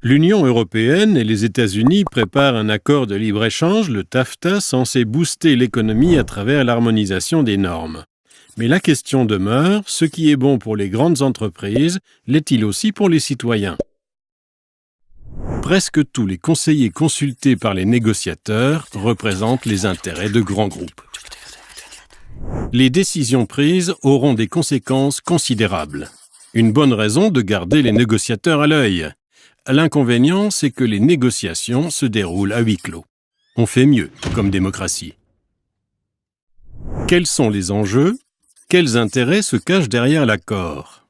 L'Union européenne et les États-Unis préparent un accord de libre-échange, le TAFTA, censé booster l'économie à travers l'harmonisation des normes. Mais la question demeure, ce qui est bon pour les grandes entreprises, l'est-il aussi pour les citoyens ? Presque tous les conseillers consultés par les négociateurs représentent les intérêts de grands groupes. Les décisions prises auront des conséquences considérables. Une bonne raison de garder les négociateurs à l'œil. L'inconvénient, c'est que les négociations se déroulent à huis clos. On fait mieux comme démocratie. Quels sont les enjeux ? Quels intérêts se cachent derrière l'accord ?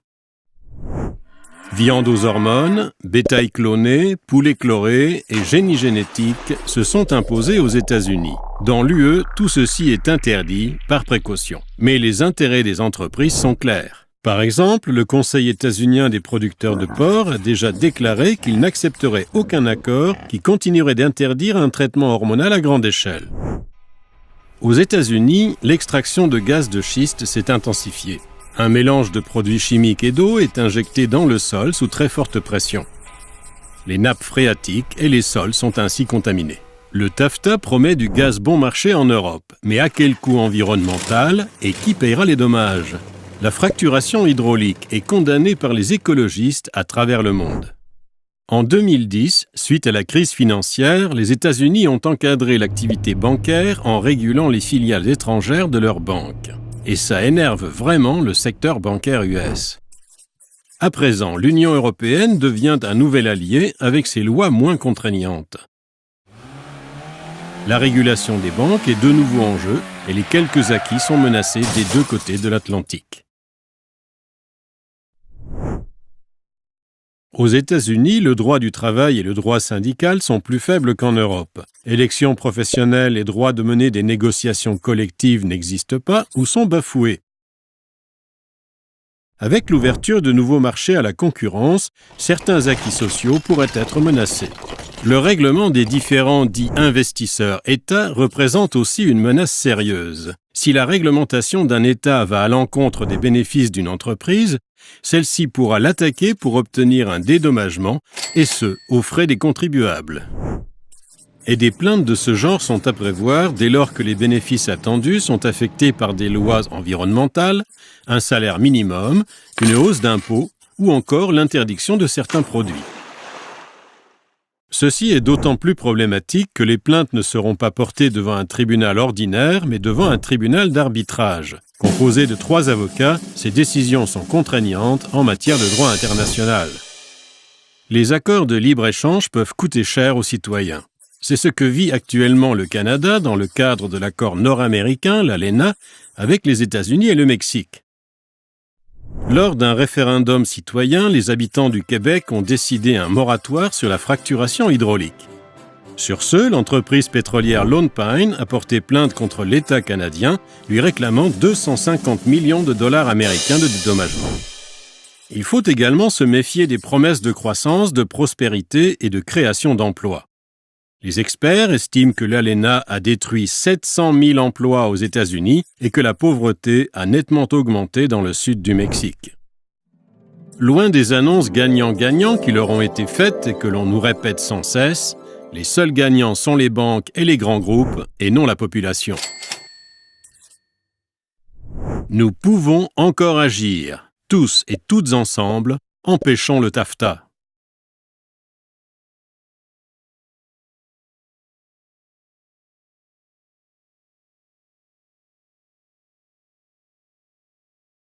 Viande aux hormones, bétail cloné, poulet chloré et génie génétique se sont imposés aux États-Unis. Dans l'UE, tout ceci est interdit par précaution. Mais les intérêts des entreprises sont clairs. Par exemple, le Conseil états-unien des producteurs de porc a déjà déclaré qu'il n'accepterait aucun accord qui continuerait d'interdire un traitement hormonal à grande échelle. Aux États-Unis, l'extraction de gaz de schiste s'est intensifiée. Un mélange de produits chimiques et d'eau est injecté dans le sol sous très forte pression. Les nappes phréatiques et les sols sont ainsi contaminés. Le TAFTA promet du gaz bon marché en Europe, mais à quel coût environnemental et qui paiera les dommages ? La fracturation hydraulique est condamnée par les écologistes à travers le monde. En 2010, suite à la crise financière, les États-Unis ont encadré l'activité bancaire en régulant les filiales étrangères de leurs banques. Et ça énerve vraiment le secteur bancaire US. À présent, l'Union européenne devient un nouvel allié avec ses lois moins contraignantes. La régulation des banques est de nouveau en jeu et les quelques acquis sont menacés des deux côtés de l'Atlantique. Aux États-Unis, le droit du travail et le droit syndical sont plus faibles qu'en Europe. Élections professionnelles et droit de mener des négociations collectives n'existent pas ou sont bafoués. Avec l'ouverture de nouveaux marchés à la concurrence, certains acquis sociaux pourraient être menacés. Le règlement des différends dits investisseurs-États représente aussi une menace sérieuse. Si la réglementation d'un État va à l'encontre des bénéfices d'une entreprise, celle-ci pourra l'attaquer pour obtenir un dédommagement, et ce, aux frais des contribuables. Et des plaintes de ce genre sont à prévoir dès lors que les bénéfices attendus sont affectés par des lois environnementales, un salaire minimum, une hausse d'impôts ou encore l'interdiction de certains produits. Ceci est d'autant plus problématique que les plaintes ne seront pas portées devant un tribunal ordinaire, mais devant un tribunal d'arbitrage. Composé de 3 avocats, ces décisions sont contraignantes en matière de droit international. Les accords de libre-échange peuvent coûter cher aux citoyens. C'est ce que vit actuellement le Canada dans le cadre de l'accord nord-américain, l'ALENA, avec les États-Unis et le Mexique. Lors d'un référendum citoyen, les habitants du Québec ont décidé un moratoire sur la fracturation hydraulique. Sur ce, l'entreprise pétrolière Lone Pine a porté plainte contre l'État canadien, lui réclamant 250 millions de dollars américains de dédommagement. Il faut également se méfier des promesses de croissance, de prospérité et de création d'emplois. Les experts estiment que l'ALENA a détruit 700 000 emplois aux États-Unis et que la pauvreté a nettement augmenté dans le sud du Mexique. Loin des annonces gagnant-gagnant qui leur ont été faites et que l'on nous répète sans cesse, les seuls gagnants sont les banques et les grands groupes et non la population. Nous pouvons encore agir, tous et toutes ensemble, empêchons le TAFTA.